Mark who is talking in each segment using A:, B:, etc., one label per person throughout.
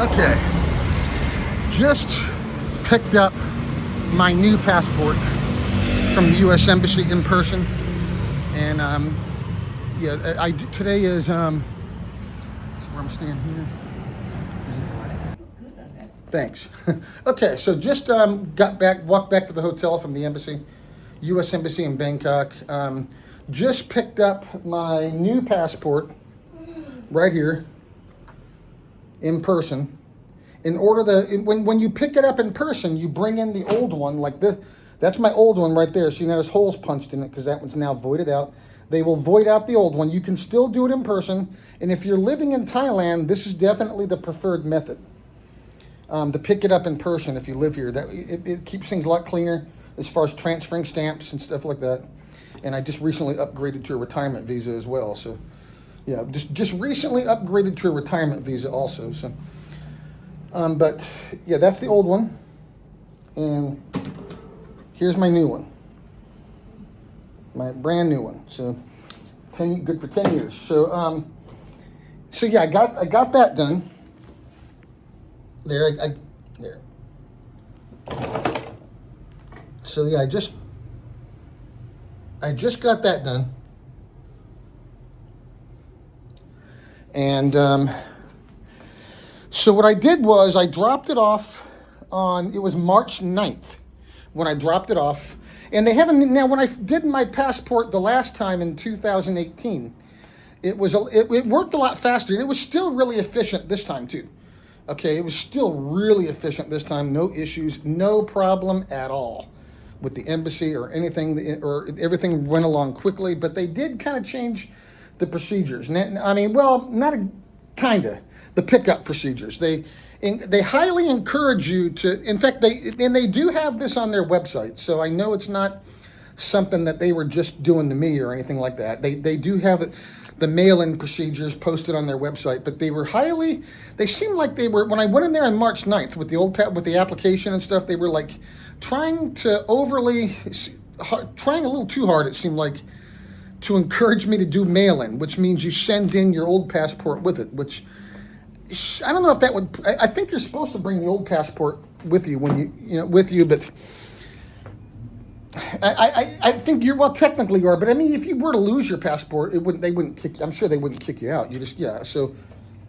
A: Okay, just picked up my new passport from the U.S. Embassy in person, and yeah, today is that's where I'm staying here. Thanks. Okay, so just walked back to the hotel from the embassy, U.S. Embassy in Bangkok. Just picked up my new passport right here in person. In order to, when you pick it up in person, you bring in the old one like this. That's my old one right there. See, now there's holes punched in it because that one's now voided out. They will void out the old one. You can still do it in person. And if you're living in Thailand, this is definitely the preferred method. To pick it up in person if you live here. It keeps things a lot cleaner as far as transferring stamps and stuff like that. And I just recently upgraded to a retirement visa as well. So, yeah, just recently upgraded to a retirement visa also. So, but yeah, that's the old one. And here's my new one. My brand new one. So, good for 10 years. So, so yeah, I got that done. There. So yeah, I just got that done, and so what I did was I dropped it off it was March 9th when I dropped it off, and they haven't now. When I did my passport the last time in 2018, it worked a lot faster, and it was still really efficient this time too. Okay, it was still really efficient this time. No issues, no problem at all with the embassy or anything, or everything went along quickly. But they did kind of change the procedures. I mean, well, not the pickup procedures. They highly encourage you to. In fact, they do have this on their website. So I know it's not something that they were just doing to me or anything like that. They do have it. The mail-in procedures posted on their website, but they seemed like they were, when I went in there on March 9th with the application and stuff, they were like trying a little too hard, it seemed like, to encourage me to do mail-in, which means you send in your old passport with it, which I don't know if that would, I think you're supposed to bring the old passport with you but I think technically you are, but I mean, if you were to lose your passport, they wouldn't kick you. I'm sure they wouldn't kick you out. So,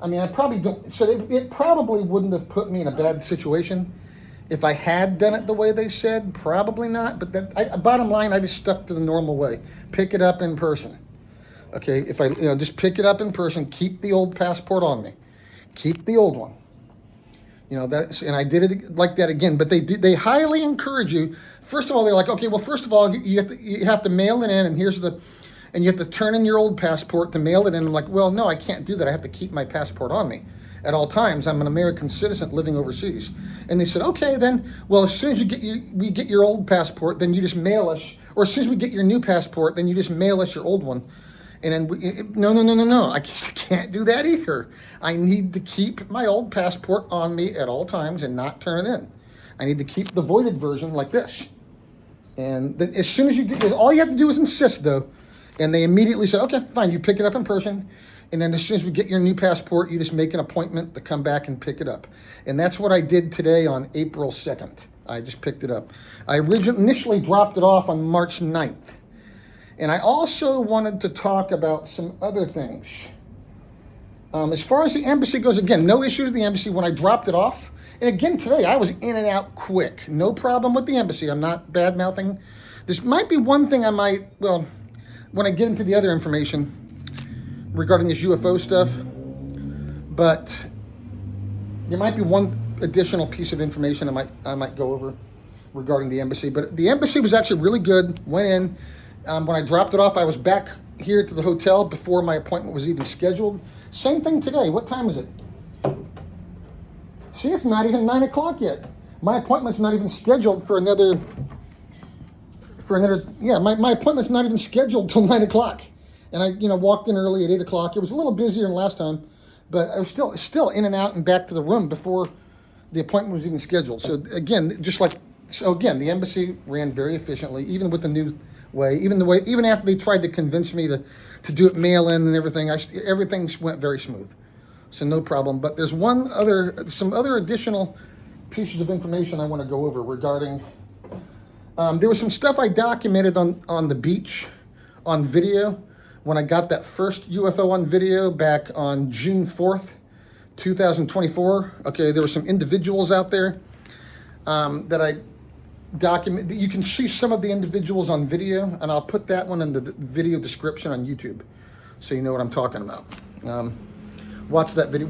A: I mean, I probably don't, so it probably wouldn't have put me in a bad situation if I had done it the way they said, probably not, but bottom line, I just stuck to the normal way. Pick it up in person. Okay, if I, just pick it up in person, keep the old passport on me. Keep the old one. And I did it like that again, but they highly encourage you. First of all, they're like, okay, well, first of all, you have to mail it in, and you have to turn in your old passport to mail it in. I'm like, well, no, I can't do that. I have to keep my passport on me at all times. I'm an American citizen living overseas. And they said, okay, then, well, as soon as we get your old passport, then you just mail us, or as soon as we get your new passport, then you just mail us your old one. And then, no, I can't do that either. I need to keep my old passport on me at all times and not turn it in. I need to keep the voided version like this. And then as soon as all you have to do is insist, though. And they immediately said, okay, fine, you pick it up in person. And then as soon as we get your new passport, you just make an appointment to come back and pick it up. And that's what I did today on April 2nd. I just picked it up. I initially dropped it off on March 9th. And I also wanted to talk about some other things. As far as the embassy goes, again, no issue with the embassy when I dropped it off. And again, today, I was in and out quick. No problem with the embassy. I'm not bad-mouthing. This might be one thing when I get into the other information regarding this UFO stuff, but there might be one additional piece of information I might go over regarding the embassy. But the embassy was actually really good. Went in. When I dropped it off, I was back here to the hotel before my appointment was even scheduled. Same thing today. What time is it? See, it's not even 9 o'clock yet. My appointment's not even scheduled for another, my appointment's not even scheduled till 9 o'clock. And I, walked in early at 8 o'clock. It was a little busier than last time, but I was still in and out and back to the room before the appointment was even scheduled. So again, the embassy ran very efficiently, even with the new way, even after they tried to convince me to do it mail in and everything, everything went very smooth. So no problem. But there's some other additional pieces of information I want to go over regarding. There was some stuff I documented on the beach on video when I got that first UFO on video back on June 4th, 2024. Okay, there were some individuals out there that I document. You can see some of the individuals on video, and I'll put that one in the video description on YouTube, so you know what I'm talking about. Watch that video.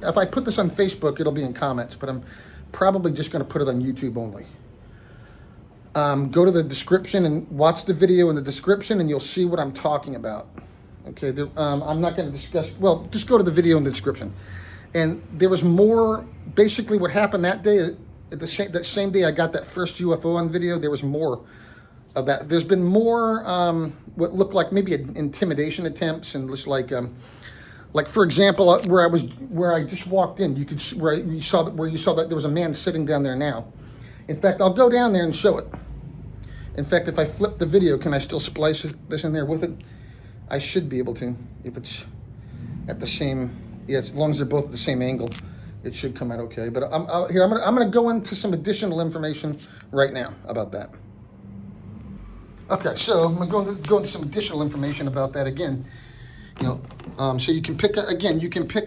A: If I put this on Facebook, it'll be in comments, but I'm probably just going to put it on YouTube only. Go to the description and watch the video in the description, and you'll see what I'm talking about. Okay, I'm not going to discuss. Well, just go to the video in the description. And there was more. Basically, what happened that day, that same day I got that first UFO on video, there was more of that. There's been more what looked like maybe intimidation attempts, and just like for example, where I just walked in, you could see, where you saw that there was a man sitting down there now. In fact, I'll go down there and show it. In fact, if I flip the video, can I still splice this in there with it? I should be able to, if it's at the same, yeah, as long as they're both at the same angle, it should come out okay. But I'm gonna go into some additional information right now about that. Okay, so I'm going to go into some additional information about that again. You know, so you can pick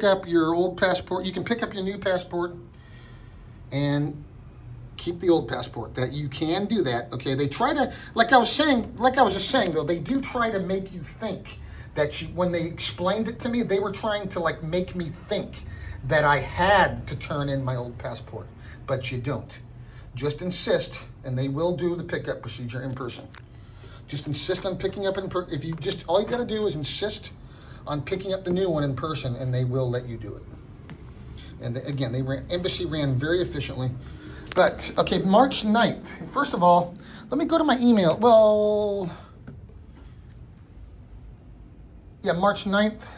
A: up your old passport, you can pick up your new passport, and keep the old passport. That you can do that. Okay, they try to, like I was just saying though, they do try to make you think that when they explained it to me, they were trying to like make me think that I had to turn in my old passport, but you don't. Just insist, and they will do the pickup procedure in person. Just insist on picking up in person. All you got to do is insist on picking up the new one in person, and they will let you do it. And again, embassy ran very efficiently. But, okay, March 9th. First of all, let me go to my email. Well, yeah, March 9th.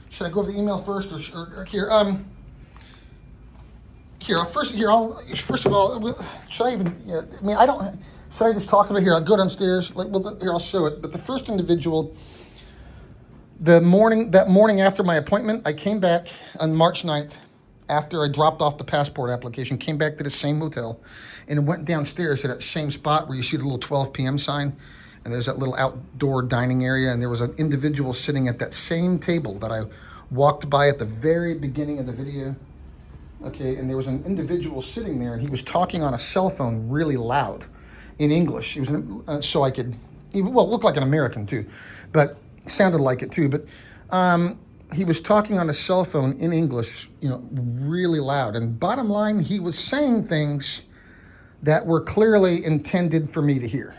A: Should I go over the email first or here? First of all, should I even, yeah, I mean, should I just talk about it here? I'll go downstairs. Here, I'll show it. But the first individual, that morning after my appointment, I came back on March 9th. After I dropped off the passport application, came back to the same hotel and went downstairs to that same spot where you see the little 12 p.m. sign, and there's that little outdoor dining area, and there was an individual sitting at that same table that I walked by at the very beginning of the video. Okay, and there was an individual sitting there, and he was talking on a cell phone really loud in English. He was it looked like an American too, but sounded like it too, but he was talking on a cell phone in English, you know, really loud. And bottom line, he was saying things that were clearly intended for me to hear.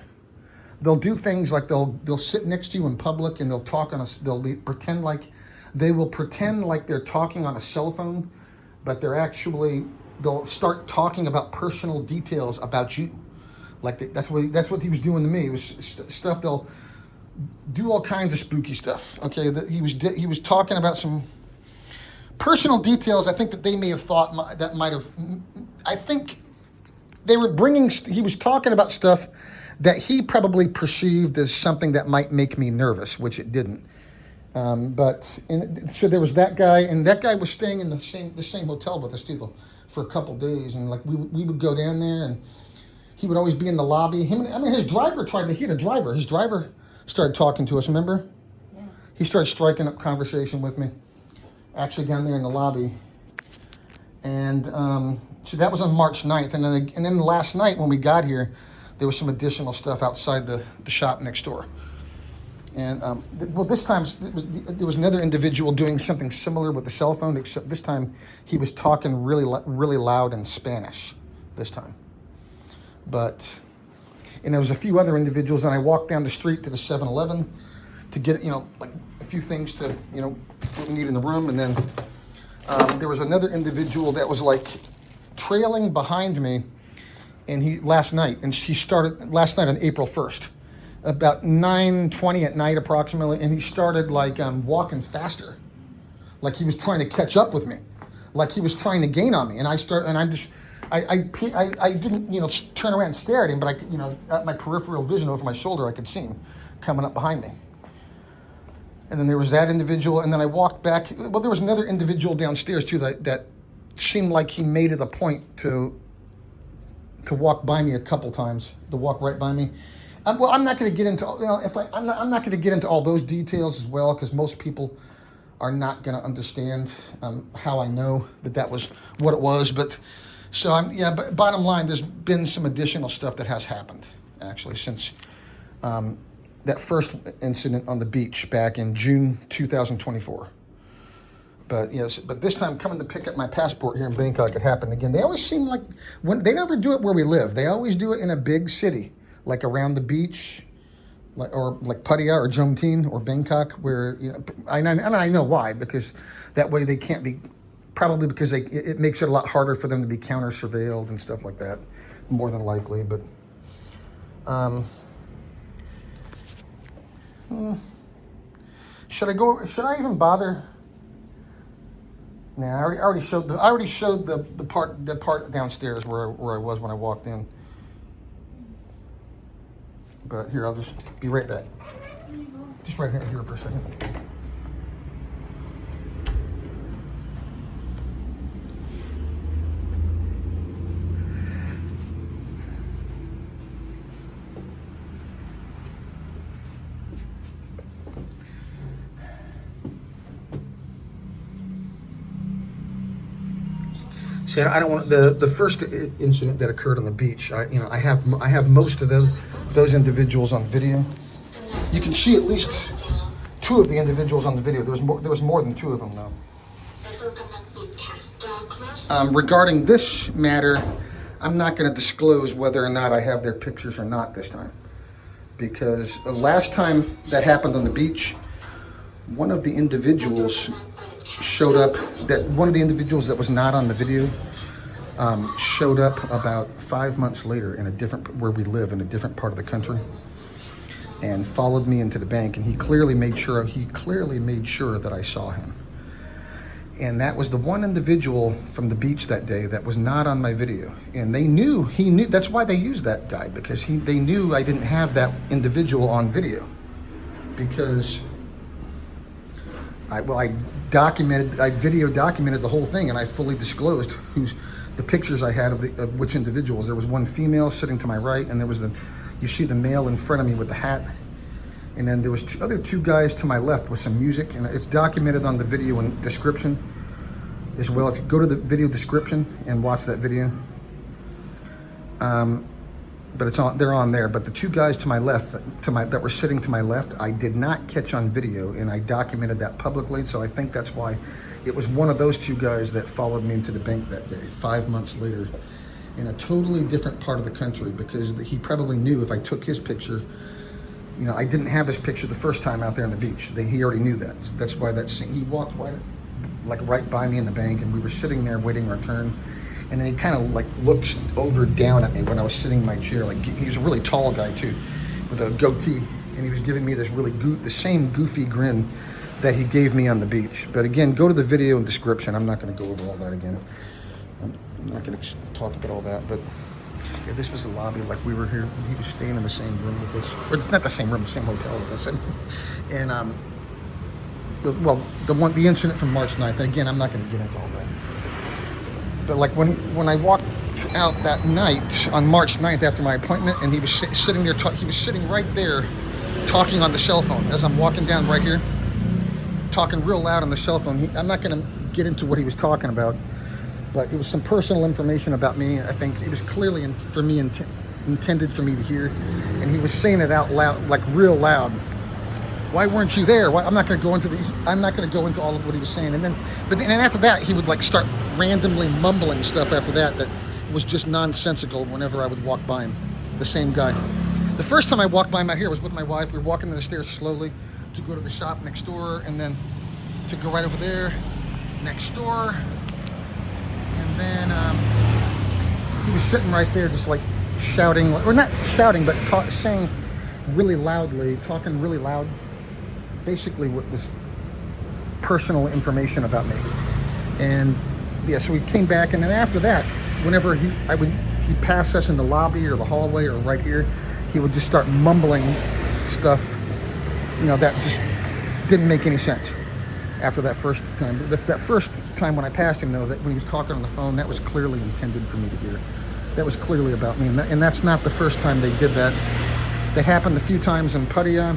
A: They'll do things like they'll sit next to you in public, and they'll talk pretend like they're talking on a cell phone, but they'll start talking about personal details about you. Like that's what he was doing to me. It was stuff they'll do, all kinds of spooky stuff. Okay, he was talking about some personal details. I think that they may have thought I think they were he was talking about stuff that he probably perceived as something that might make me nervous, which it didn't. So there was that guy, and that guy was staying in the same hotel with us too for a couple days, and like we would go down there, and he would always be in the lobby. His driver His driver started talking to us, remember? Yeah. He started striking up conversation with me, actually down there in the lobby. And so that was on March 9th. And then last night when we got here, there was some additional stuff outside the shop next door. And, this time there was another individual doing something similar with the cell phone, except this time he was talking really, really loud in Spanish this time. And there was a few other individuals, and I walked down the street to the 7-Eleven to get, like a few things to, what we need in the room. And then there was another individual that was like trailing behind me, and last night on April 1st, about 9:20 at night approximately, and he started like walking faster, like he was trying to catch up with me, like he was trying to gain on me. And I didn't, turn around and stare at him, but I could, at my peripheral vision over my shoulder, I could see him coming up behind me. And then there was that individual, and then I walked back. Well, there was another individual downstairs too that seemed like he made it a point to walk by me a couple times, to walk right by me. Well, I'm not going to get into, I'm not going to get into all those details as well, because most people are not going to understand how I know that was what it was. But so but bottom line, there's been some additional stuff that has happened actually since that first incident on the beach back in June 2024. But yes, but this time coming to pick up my passport here in Bangkok, it happened again. They always seem like they never do it where we live. They always do it in a big city, like around the beach, like Pattaya or Jomtien or Bangkok, where I know why, because that way they can't be, probably because it makes it a lot harder for them to be counter surveilled and stuff like that, more than likely. But should I even bother? Nah, I already showed the part downstairs where I was when I walked in. But here, I'll just be right back. Just right here for a second. See, I don't want the first incident that occurred on the beach. I have most of those individuals on video. You can see at least two of the individuals on the video. There was more than two of them though. Regarding this matter, I'm not going to disclose whether or not I have their pictures or not this time, because the last time that happened on the beach, one of the individuals showed up. One of the individuals that was not on the video showed up about 5 months later where we live in a different part of the country, and followed me into the bank. And he clearly made sure that I saw him. And that was the one individual from the beach that day that was not on my video. And he knew. That's why they used that guy, because they knew I didn't have that individual on video, because I video documented the whole thing, and I fully disclosed the pictures I had of which individuals. There was one female sitting to my right, and there was you see the male in front of me with the hat, and then there was two guys to my left with some music, and it's documented on the video and description as well. If you go to the video description and watch that video, but they're on there. But the two guys to my left, that were sitting to my left, I did not catch on video, and I documented that publicly. So I think that's why it was one of those two guys that followed me into the bank that day, 5 months later, in a totally different part of the country, because he probably knew if I took his picture, I didn't have his picture the first time out there on the beach. He already knew that. That's why he walked right by me in the bank, and we were sitting there waiting our turn. And then he kind of looked over down at me when I was sitting in my chair. He was a really tall guy too, with a goatee, and he was giving me this the same goofy grin that he gave me on the beach. But again, go to the video and description. I'm not going to go over all that again. I'm not going to talk about all that. But yeah, this was the lobby. We were here. He was staying in the same room with us, or it's not the same room, the same hotel with us. And well, the incident from March 9th. And again, I'm not going to get into all that. But when I walked out that night on March 9th after my appointment, and he was sitting there, he was sitting right there talking on the cell phone as I'm walking down right here, talking real loud on the cell phone. I'm not going to get into what he was talking about, but it was some personal information about me. I think it was clearly intended for me to hear, and he was saying it out loud, real loud. Why weren't you there? I'm not going to go into all of what he was saying. And then after that, he would start randomly mumbling stuff after that was just nonsensical whenever I would walk by him. The same guy. The first time I walked by him out here was with my wife. We were walking down the stairs slowly to go to the shop next door, and then to go right over there next door. And then he was sitting right there just shouting, or not shouting, but saying really loudly, talking really loud. Basically what was personal information about me. And yeah, so we came back, and then after that, whenever he passed us in the lobby or the hallway or right here, he would just start mumbling stuff, that just didn't make any sense after that first time. That first time when I passed him, though, that when he was talking on the phone, that was clearly intended for me to hear. That was clearly about me, and that's not the first time they did that. They happened a few times in Pattaya,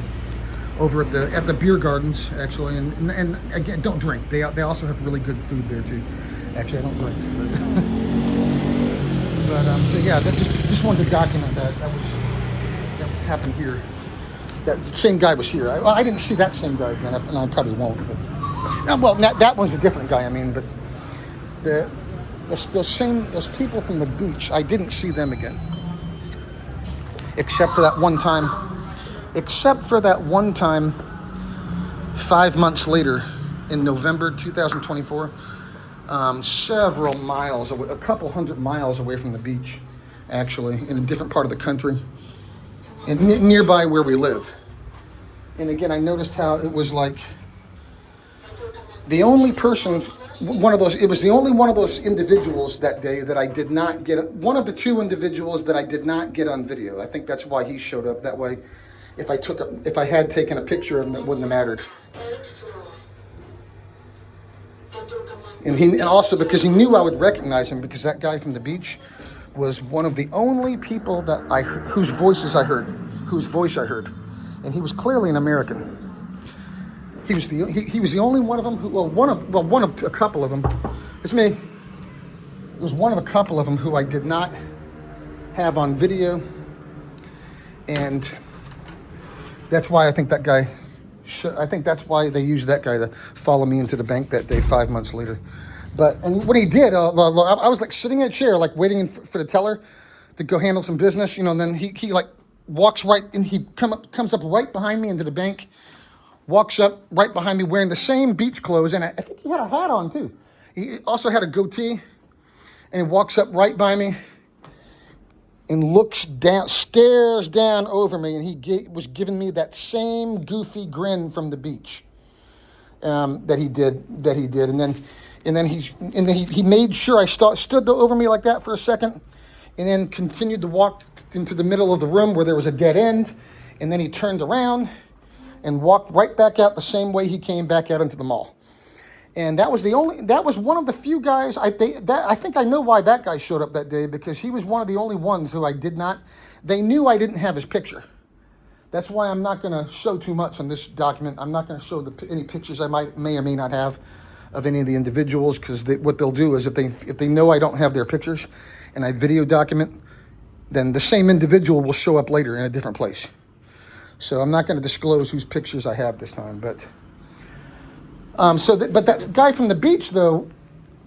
A: over at the beer gardens, actually, and again, don't drink. They also have really good food there too. Actually, I don't drink, but so yeah, that just wanted to document that. That happened here. That same guy was here. I didn't see that same guy again, and I probably won't. But well, that was a different guy. I mean, but those people from the beach, I didn't see them again, except for that one time. 5 months later, in November 2024, several miles away, a couple hundred miles away from the beach, actually, in a different part of the country, and nearby where we live. And again, I noticed how it was like the only person, it was the only one of those individuals that day that I did not get, one of the two individuals that I did not get on video. I think that's why he showed up. That way, if I had taken a picture of him, it wouldn't have mattered. And also because he knew I would recognize him, because that guy from the beach was one of the only people whose voice I heard, and he was clearly an American. He was the only one of them one of a couple of them. It's me. It was one of a couple of them who I did not have on video, and that's why I think that guy. I think that's why they used that guy to follow me into the bank that day 5 months later. And what he did, I was like sitting in a chair, like waiting for the teller to go handle some business, and then he like walks right, and he comes up right behind me into the bank, walks up right behind me wearing the same beach clothes, and I think he had a hat on too. He also had a goatee, and he walks up right by me and stares down over me, and he was giving me that same goofy grin from the beach that he did, and then he made sure I stood over me like that for a second, and then continued to walk into the middle of the room where there was a dead end, and then he turned around and walked right back out the same way he came back out into the mall. And that was one of the few guys, I think I know why that guy showed up that day, because he was one of the only ones who they knew I didn't have his picture. That's why I'm not going to show too much on this document. I'm not going to show any pictures I may or may not have of any of the individuals, because what they'll do is if they know I don't have their pictures and I video document, then the same individual will show up later in a different place. So I'm not going to disclose whose pictures I have this time, but... but that guy from the beach, though,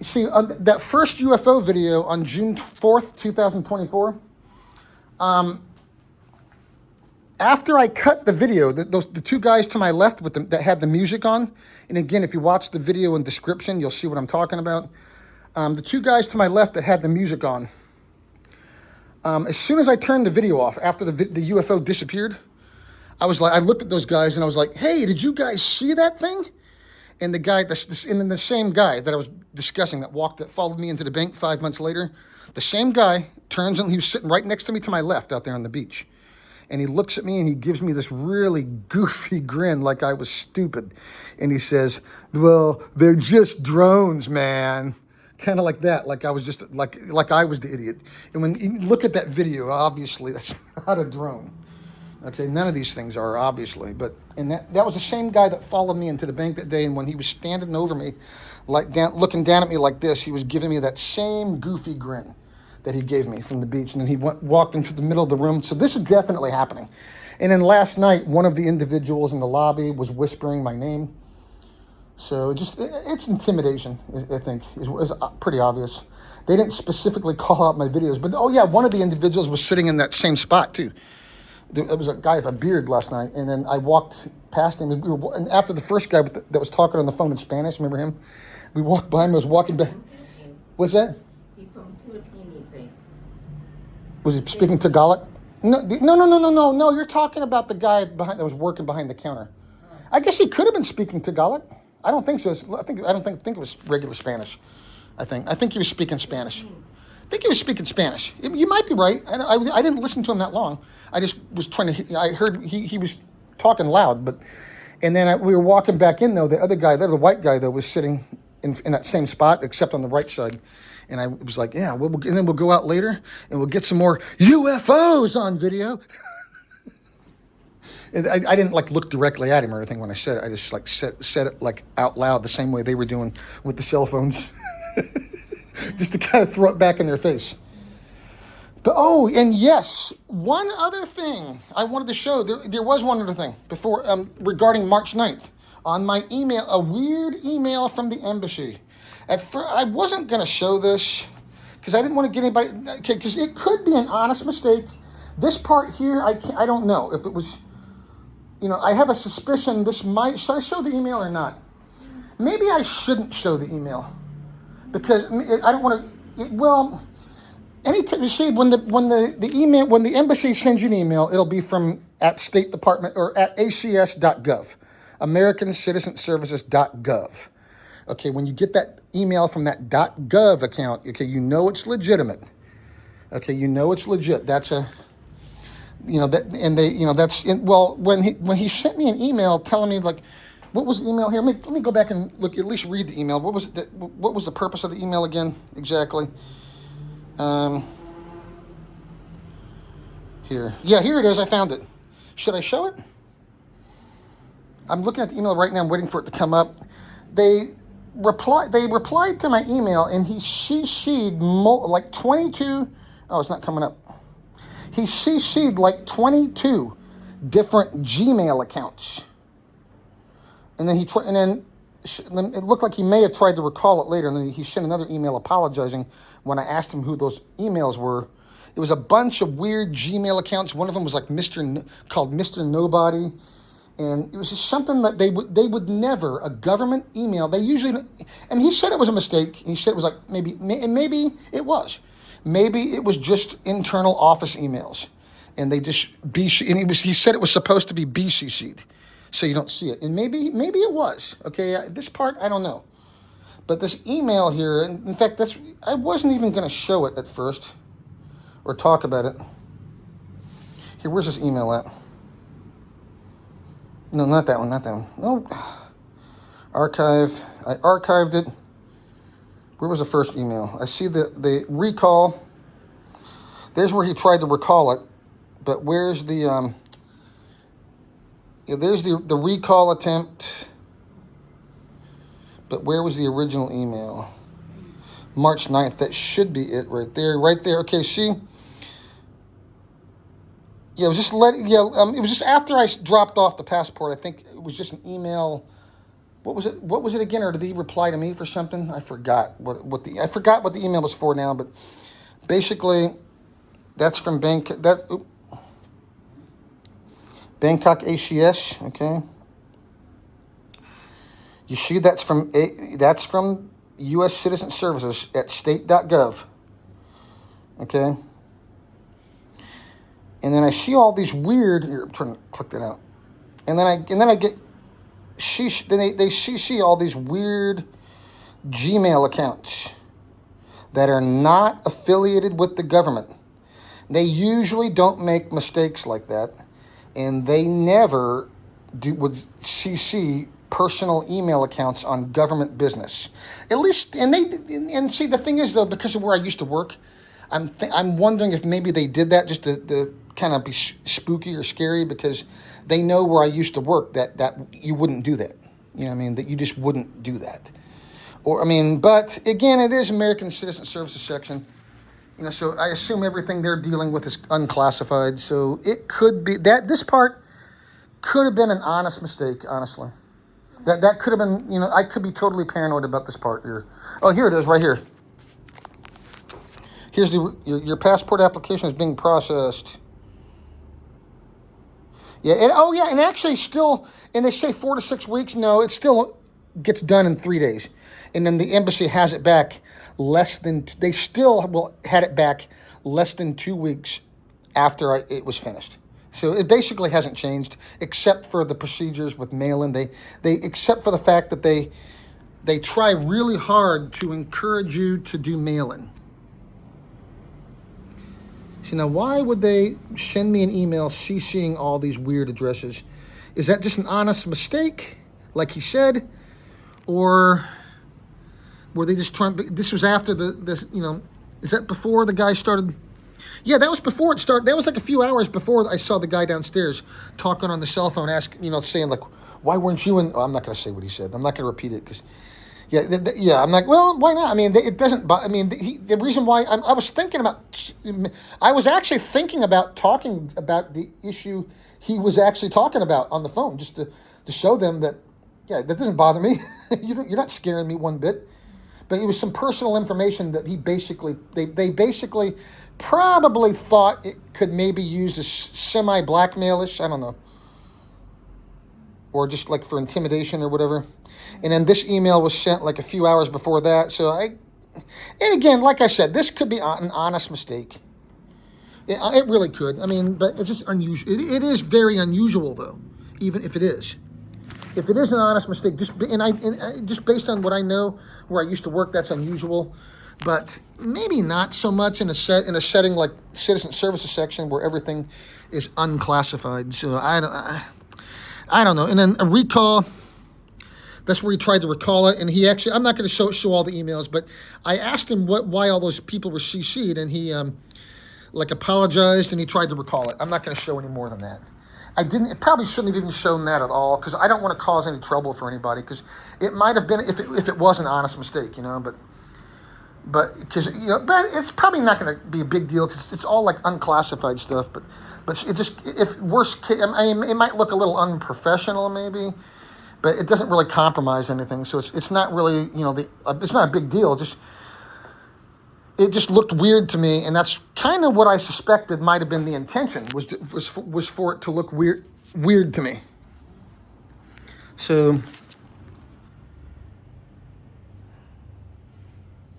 A: see, on that first UFO video on June 4th, 2024, after I cut the video, the two guys to my left that had the music on, and again, if you watch the video in description, you'll see what I'm talking about. The two guys to my left that had the music on, as soon as I turned the video off, after the UFO disappeared, I looked at those guys and I was like, hey, did you guys see that thing? And the guy, and then the same guy that I was discussing that followed me into the bank 5 months later, the same guy turns and he was sitting right next to me to my left out there on the beach. And he looks at me and he gives me this really goofy grin like I was stupid. And he says, well, they're just drones, man. Kind of like that, like I was just, like I was the idiot. And when you look at that video, obviously that's not a drone. Okay, none of these things are, obviously, and that was the same guy that followed me into the bank that day, and when he was standing over me, looking down at me like this, he was giving me that same goofy grin that he gave me from the beach, and then he walked into the middle of the room. So this is definitely happening. And then last night, one of the individuals in the lobby was whispering my name. So it's intimidation, I think, is pretty obvious. They didn't specifically call out my videos, but oh yeah, one of the individuals was sitting in that same spot too. There was a guy with a beard last night, and then I walked past him, and after the first guy that was talking on the phone in Spanish, remember him? We walked by him, I was walking back. What's that?
B: He's from Philippines.
A: Was he speaking Tagalog? No, you're talking about the guy that was working behind the counter. I guess he could have been speaking Tagalog. I don't think so. I don't think it was regular Spanish. I think he was speaking Spanish. I think he was speaking Spanish. You might be right. I didn't listen to him that long. I just was trying to. I heard he was talking loud, but And then we were walking back in, though. The other guy, the white guy, though, was sitting in that same spot, except on the right side. And I was like, yeah, and then we'll go out later and we'll get some more UFOs on video. And I didn't like look directly at him or anything when I said it. I just like said it like out loud the same way they were doing with the cell phones, just to kind of throw it back in their face. But and yes, one other thing I wanted to show. There was one other thing before regarding March 9th. On my email, a weird email from the embassy. At first, I wasn't going to show this because I didn't want to get anybody, because it could be an honest mistake. This part here, I don't know if it was, I have a suspicion should I show the email or not? Maybe I shouldn't show the email because I don't want to, anytime you see when the embassy sends you an email, it'll be from at State Department or at acs.gov. AmericanCitizenServices.gov. Okay, when you get that email from that .gov account, okay, you know it's legitimate. Okay, you know it's legit. That's a, that's when he sent me an email telling me like, what was the email here? Let me go back and look, at least read the email. What was it? What was the purpose of the email again? Exactly. Here it is. I found it. Should I show it? I'm looking at the email right now. I'm waiting for it to come up. They replied to my email, and he CC'd like 22. Oh, it's not coming up. He CC'd like 22 different Gmail accounts, and then it looked like he may have tried to recall it later. And then he sent another email apologizing when I asked him who those emails were. It was a bunch of weird Gmail accounts. One of them was like called Mr. Nobody. And it was just something that they would never, a government email, they usually, and he said it was a mistake. He said it was like, maybe it was. Maybe it was just internal office emails. And they just, he said it was supposed to be BCC'd, so you don't see it. And maybe it was, okay? This part, I don't know. But this email here, in fact, I wasn't even going to show it at first, or talk about it. Here, where's this email at? No, not that one. No. Archive. I archived it. Where was the first email? I see the recall. There's where he tried to recall it. But where's the, there's the recall attempt. But where was the original email? March 9th. That should be it right there. Okay, see? Yeah, it was just it was just after I dropped off the passport. I think it was just an email. What was it? What was it again? Or did he reply to me for something? I forgot what the email was for now. But basically, that's from Bangkok ACS. Okay. You see, that's from U.S. Citizen Services at state.gov. Okay. And then I see all these weird. Here, I'm trying to click that out. And then I get. They CC all these weird Gmail accounts that are not affiliated with the government. They usually don't make mistakes like that, and they never would CC personal email accounts on government business. At least, and see, the thing is though, because of where I used to work, I'm wondering if maybe they did that just to kind of be spooky or scary, because they know where I used to work that you wouldn't do that. You know what I mean? That you just wouldn't do that. But again, it is American Citizen Services section. So I assume everything they're dealing with is unclassified. So it could be that this part could have been an honest mistake, honestly. That could have been, I could be totally paranoid about this part here. Oh, here it is right here. Here's your passport application is being processed. Yeah, and actually still, and they say 4 to 6 weeks. No, it still gets done in 3 days. And then the embassy has it back they still will had it back less than 2 weeks after it was finished. So it basically hasn't changed, except for the procedures with mail-in. They except for the fact that they try really hard to encourage you to do mail-in. See, now why would they send me an email CCing all these weird addresses Is that just an honest mistake, like he said, or were they just trying? This was after the is that before the guy started? Yeah, that was before it started. That was like a few hours before I saw the guy downstairs talking on the cell phone, saying like, "Why weren't you in?" Oh, I'm not going to say what he said. I'm not going to repeat it because, yeah. I'm like, well, why not? I mean, it doesn't. I mean, the reason why I was thinking about, I was actually thinking about talking about the issue he was actually talking about on the phone, just to show them that, yeah, that doesn't bother me. You're not scaring me one bit. But it was some personal information that they basically probably thought it could maybe use as semi-blackmailish, I don't know, or just like for intimidation or whatever. And then this email was sent like a few hours before that. And again, like I said, this could be an honest mistake. It really could. I mean, but it's just unusual. It is very unusual though, even if it is. If it is an honest mistake, just based on what I know, where I used to work, that's unusual. But maybe not so much in a setting like citizen services section where everything is unclassified. So I don't know. And then a recall. That's where he tried to recall it, and he actually. I'm not going to show all the emails, but I asked him why all those people were CC'd, and he apologized and he tried to recall it. I'm not going to show any more than that. It probably shouldn't have even shown that at all because I don't want to cause any trouble for anybody because it might have been if it was an honest mistake, but it's probably not going to be a big deal because it's all like unclassified stuff. But it just if worst case, I mean, it might look a little unprofessional maybe, but it doesn't really compromise anything. So it's not really it's not a big deal. It just looked weird to me, and that's kind of what I suspected might have been the intention was for it to look weird to me. So,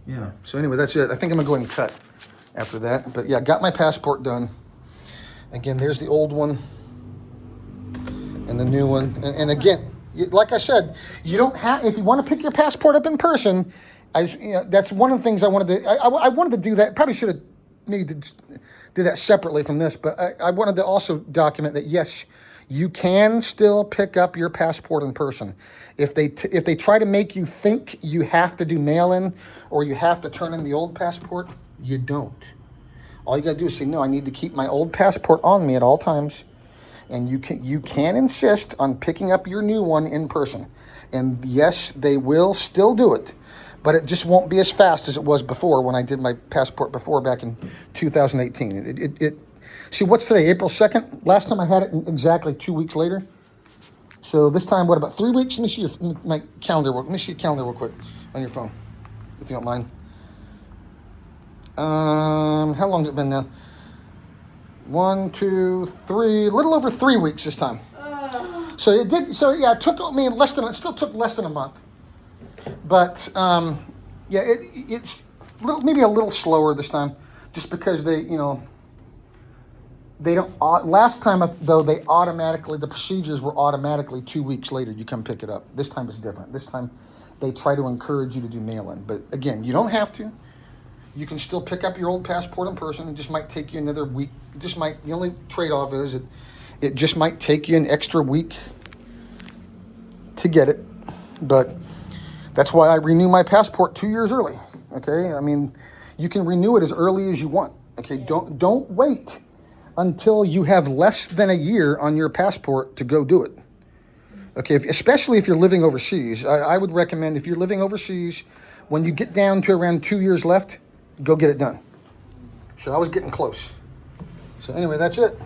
A: yeah. So anyway, that's it. I think I'm gonna go ahead and cut after that. But yeah, got my passport done. Again, there's the old one and the new one. And again, like I said, you don't have if you want to pick your passport up in person. That's one of the things I wanted to. I wanted to do that. Probably should have maybe do that separately from this, but I wanted to also document that yes, you can still pick up your passport in person. If they try to make you think you have to do mail-in or you have to turn in the old passport, you don't. All you got to do is say no. I need to keep my old passport on me at all times, and you can insist on picking up your new one in person. And yes, they will still do it. But it just won't be as fast as it was before when I did my passport before back in 2018. See, what's today, April 2nd? Last time I had it exactly 2 weeks later. So this time, what, about 3 weeks? Let me see my calendar. Let me see your calendar real quick on your phone, if you don't mind. How long has it been now? 1, 2, 3, a little over 3 weeks this time. So it did. So yeah, it still took less than a month. But it's maybe a little slower this time, just because they don't. Last time though, the procedures were automatically 2 weeks later. You come pick it up. This time it's different. This time they try to encourage you to do mail-in. But again, you don't have to. You can still pick up your old passport in person. It just might take you another week. The only trade-off is it just might take you an extra week to get it, but. That's why I renew my passport 2 years early. Okay, I mean, you can renew it as early as you want. Okay, don't wait until you have less than a year on your passport to go do it. Okay, especially if you're living overseas, I would recommend if you're living overseas, when you get down to around 2 years left, go get it done. So I was getting close. So anyway, that's it.